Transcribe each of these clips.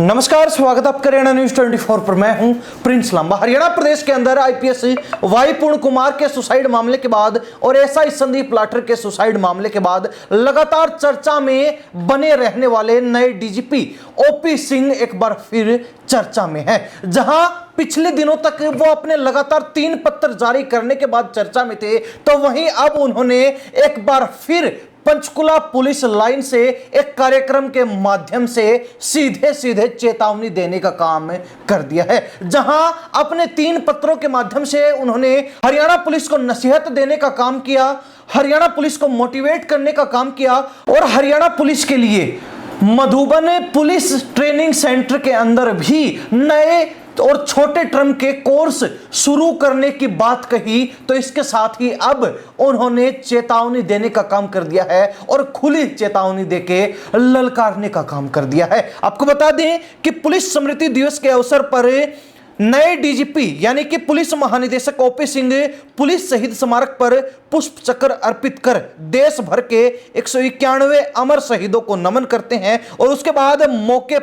नमस्कार, स्वागत है आपका हरियाणा न्यूज 24 पर। मैं हूं प्रिंस लांबा। हरियाणा प्रदेश के अंदर आईपीएस वाई पूर्ण कुमार के सुसाइड मामले के बाद और एसआई संदीप लाठर के सुसाइड मामले के बाद लगातार चर्चा में बने रहने वाले नए डीजीपी ओपी सिंह एक बार फिर चर्चा में है। जहां पिछले दिनों तक वो अपने लगातार 3 पत्र जारी करने के बाद चर्चा में थे, तो वहीं अब उन्होंने एक बार फिर पंचकुला पुलिस लाइन से एक कार्यक्रम के माध्यम से सीधे सीधे चेतावनी देने का काम कर दिया है। जहां अपने 3 पत्रों के माध्यम से उन्होंने हरियाणा पुलिस को नसीहत देने का काम किया, हरियाणा पुलिस को मोटिवेट करने का काम किया और हरियाणा पुलिस के लिए मधुबन पुलिस ट्रेनिंग सेंटर के अंदर भी नए और छोटे टर्म के कोर्स शुरू करने की बात कही। तो इसके साथ ही अब उन्होंने चेतावनी देने का काम कर दिया है और खुली चेतावनी देके ललकारने का काम कर दिया है। आपको बता दें कि पुलिस स्मृति दिवस के अवसर पर नए डीजीपी यानी कि पुलिस महानिदेशक ओपी सिंह पुलिस शहीद स्मारक पर पुष्प चक्र अर्पित कर देश भर के 191 अमर शहीदों को नमन करते हैं और उसके बाद मौके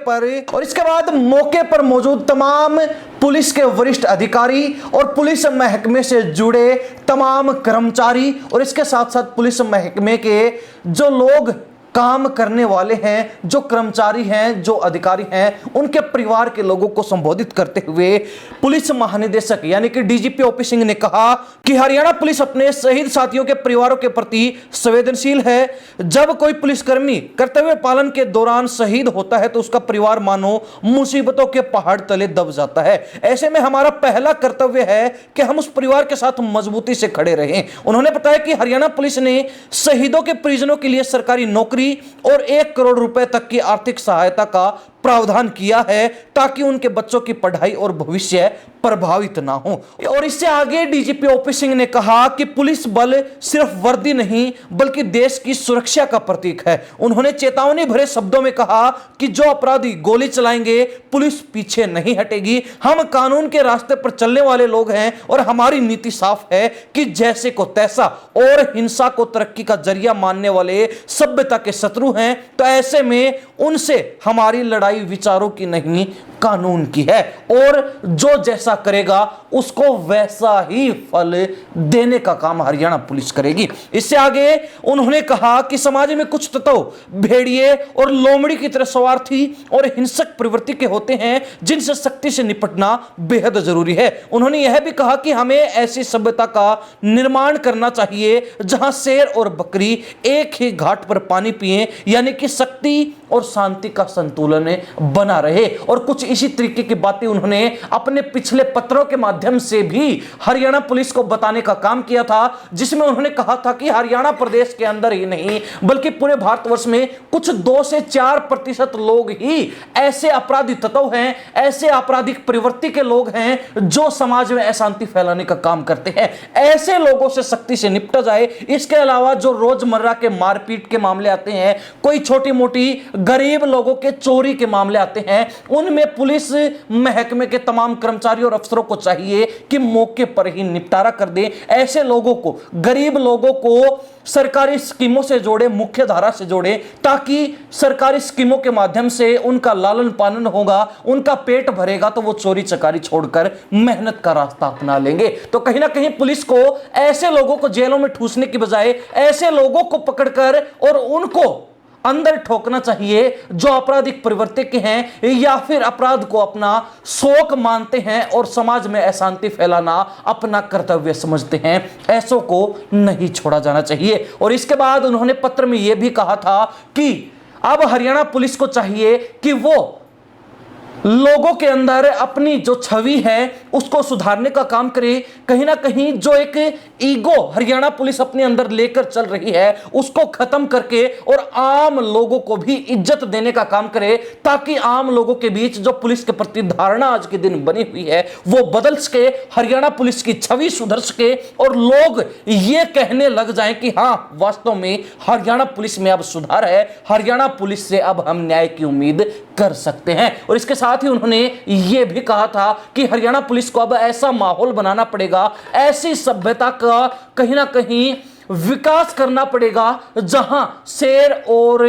पर मौजूद तमाम पुलिस के वरिष्ठ अधिकारी और पुलिस महकमे से जुड़े तमाम कर्मचारी और इसके साथ साथ पुलिस महकमे के जो लोग काम करने वाले हैं, जो कर्मचारी हैं, जो अधिकारी हैं, उनके परिवार के लोगों को संबोधित करते हुए पुलिस महानिदेशक यानी कि डीजीपी ओपी सिंह ने कहा कि हरियाणा पुलिस अपने शहीद साथियों के परिवारों के प्रति संवेदनशील है। जब कोई पुलिसकर्मी कर्तव्य पालन के दौरान शहीद होता है तो उसका परिवार मानो मुसीबतों के पहाड़ तले दब जाता है। ऐसे में हमारा पहला कर्तव्य है कि हम उस परिवार के साथ मजबूती से खड़े रहें। उन्होंने बताया कि हरियाणा पुलिस ने शहीदों के परिजनों के लिए सरकारी नौकरी और 1 करोड़ रुपए तक की आर्थिक सहायता का प्रावधान किया है ताकि उनके बच्चों की पढ़ाई और भविष्य प्रभावित ना हो। और इससे आगे डीजीपी ओपी सिंह ने कहा कि पुलिस बल सिर्फ वर्दी नहीं बल्कि देश की सुरक्षा का प्रतीक है। उन्होंने चेतावनी भरे शब्दों में कहा कि जो अपराधी गोली चलाएंगे पुलिस पीछे नहीं हटेगी। हम कानून के रास्ते पर चलने वाले लोग हैं और हमारी नीति साफ है कि जैसे को तैसा और हिंसा को तरक्की का जरिया मानने वाले सभ्यता के शत्रु हैं, तो ऐसे में उनसे हमारी लड़ाई विचारों की नहीं कानून की है और जो जैसा करेगा उसको वैसा ही फल देने का काम हरियाणा पुलिस करेगी। इससे आगे उन्होंने कहा कि समाज में कुछ तत्व भेड़िए और लोमड़ी की तरह स्वार्थी और हिंसक प्रवृत्ति के होते हैं जिनसे सख्ती से निपटना बेहद जरूरी है। उन्होंने यह भी कहा कि हमें ऐसी सभ्यता का निर्माण करना चाहिए जहां शेर और बकरी एक ही घाट पर पानी पिए, यानी कि शक्ति और शांति का संतुलन बना रहे। और कुछ इसी तरीके की बातें उन्होंने अपने पिछले पत्रों के माध्यम से भी हरियाणा पुलिस को बताने का काम किया था, जिसमें उन्होंने कहा था कि हरियाणा प्रदेश के अंदर ही नहीं बल्कि पूरे भारतवर्ष में कुछ 2 से 4% लोग ही ऐसे अपराधी तत्व हैं, ऐसे आपराधिक प्रवृत्ति के लोग हैं जो समाज में अशांति फैलाने का काम करते हैं। ऐसे लोगों से सख्ती से निपटा जाए। इसके अलावा जो रोजमर्रा के मारपीट के मामले आते हैं, कोई छोटी मोटी गरीब लोगों के चोरी के मामले आते हैं, उनमें पुलिस महकमे के तमाम कर्मचारी और अफसरों को चाहिए कि मौके पर ही निपटारा कर दें। ऐसे लोगों को, गरीब लोगों को सरकारी स्कीमों से जोड़े, मुख्य धारा से जोड़े, ताकि सरकारी स्कीमों के माध्यम से उनका लालन पालन होगा, उनका पेट भरेगा तो वो चोरी चकारी छोड़कर मेहनत का रास्ता अपना लेंगे। तो कहीं ना कहीं पुलिस को ऐसे लोगों को जेलों में ठूसने की बजाय ऐसे लोगों को पकड़कर और उनको अंदर ठोकना चाहिए जो आपराधिक प्रवृत्ति के हैं या फिर अपराध को अपना शौक मानते हैं और समाज में अशांति फैलाना अपना कर्तव्य समझते हैं। ऐसों को नहीं छोड़ा जाना चाहिए। और इसके बाद उन्होंने पत्र में यह भी कहा था कि अब हरियाणा पुलिस को चाहिए कि वो लोगों के अंदर अपनी जो छवि है उसको सुधारने का काम करे। कहीं ना कहीं जो एक ईगो हरियाणा पुलिस अपने अंदर लेकर चल रही है उसको खत्म करके और आम लोगों को भी इज्जत देने का काम करे, ताकि आम लोगों के बीच जो पुलिस के प्रति धारणा आज के दिन बनी हुई है वो बदल सके, हरियाणा पुलिस की छवि सुधर सके और लोग ये कहने लग जाएं कि हाँ, वास्तव में हरियाणा पुलिस में अब सुधार है, हरियाणा पुलिस से अब हम न्याय की उम्मीद कर सकते हैं। और इसके साथ ही उन्होंने यह भी कहा था कि हरियाणा पुलिस को अब ऐसा माहौल बनाना पड़ेगा, ऐसी सभ्यता का कहीं ना कहीं विकास करना पड़ेगा जहां शेर और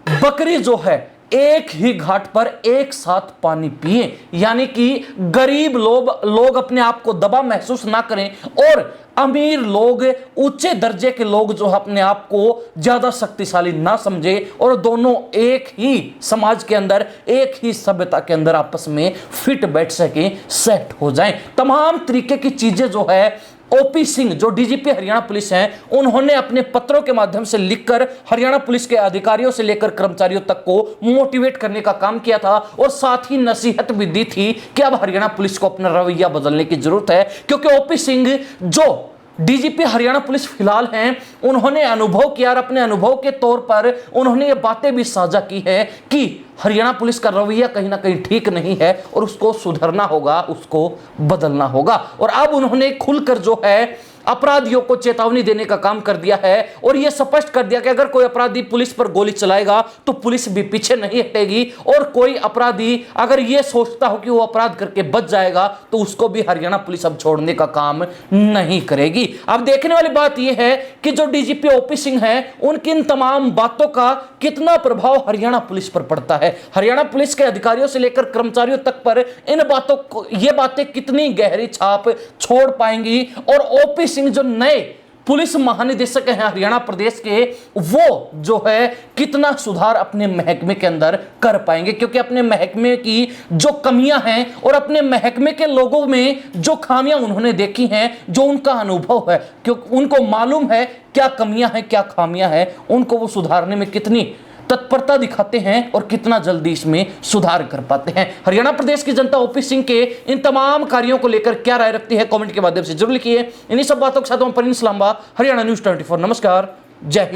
बकरी जो है एक ही घाट पर एक साथ पानी पिए, यानी कि गरीब लोग अपने आप को दबा महसूस ना करें और अमीर लोग, ऊंचे दर्जे के लोग जो अपने आप को ज्यादा शक्तिशाली ना समझे और दोनों एक ही समाज के अंदर, एक ही सभ्यता के अंदर आपस में फिट बैठ सके, सेट हो जाएं। तमाम तरीके की चीजें जो है ओपी सिंह जो डीजीपी हरियाणा पुलिस हैं, उन्होंने अपने पत्रों के माध्यम से लिखकर हरियाणा पुलिस के अधिकारियों से लेकर कर्मचारियों तक को मोटिवेट करने का काम किया था और साथ ही नसीहत भी दी थी कि अब हरियाणा पुलिस को अपना रवैया बदलने की जरूरत है, क्योंकि ओपी सिंह जो डीजीपी हरियाणा पुलिस फिलहाल हैं, उन्होंने अनुभव किया और अपने अनुभव के तौर पर उन्होंने ये बातें भी साझा की है कि हरियाणा पुलिस का रवैया कहीं ना कहीं ठीक नहीं है और उसको सुधरना होगा, उसको बदलना होगा। और अब उन्होंने खुलकर जो है अपराधियों को चेतावनी देने का काम कर दिया है और यह स्पष्ट कर दिया कि अगर कोई अपराधी पुलिस पर गोली चलाएगा तो पुलिस भी पीछे नहीं हटेगी और कोई अपराधी अगर यह सोचता हो कि वो अपराध करके बच जाएगा तो उसको भी हरियाणा पुलिस अब छोड़ने का काम नहीं करेगी। अब देखने वाली बात यह है कि जो डीजीपी ओपी सिंह है, उनकी इन तमाम बातों का कितना प्रभाव हरियाणा पुलिस पर पड़ता है, हरियाणा पुलिस के अधिकारियों से लेकर कर्मचारियों तक पर इन बातों को, ये बातें कितनी गहरी छाप छोड़ पाएंगी और ओपी सिंह जो नए पुलिस महानिदेशक हैं हरियाणा प्रदेश के, वो जो है कितना सुधार अपने महकमे के अंदर कर पाएंगे, क्योंकि अपने महकमे की जो कमियां हैं और अपने महकमे के लोगों में जो खामियां उन्होंने देखी हैं, जो उनका अनुभव है, क्योंकि उनको मालूम है क्या कमियां हैं क्या खामियां हैं, उनको वो सुधारने में कितनी तत्परता दिखाते हैं और कितना जल्दी इसमें सुधार कर पाते हैं। हरियाणा प्रदेश की जनता ओपी सिंह के इन तमाम कार्यों को लेकर क्या राय रखती है, कमेंट के माध्यम से जरूर लिखिए। इन्हीं सब बातों के साथ हम परिंस लांबा, हरियाणा न्यूज़ 24। नमस्कार, जय हिंद।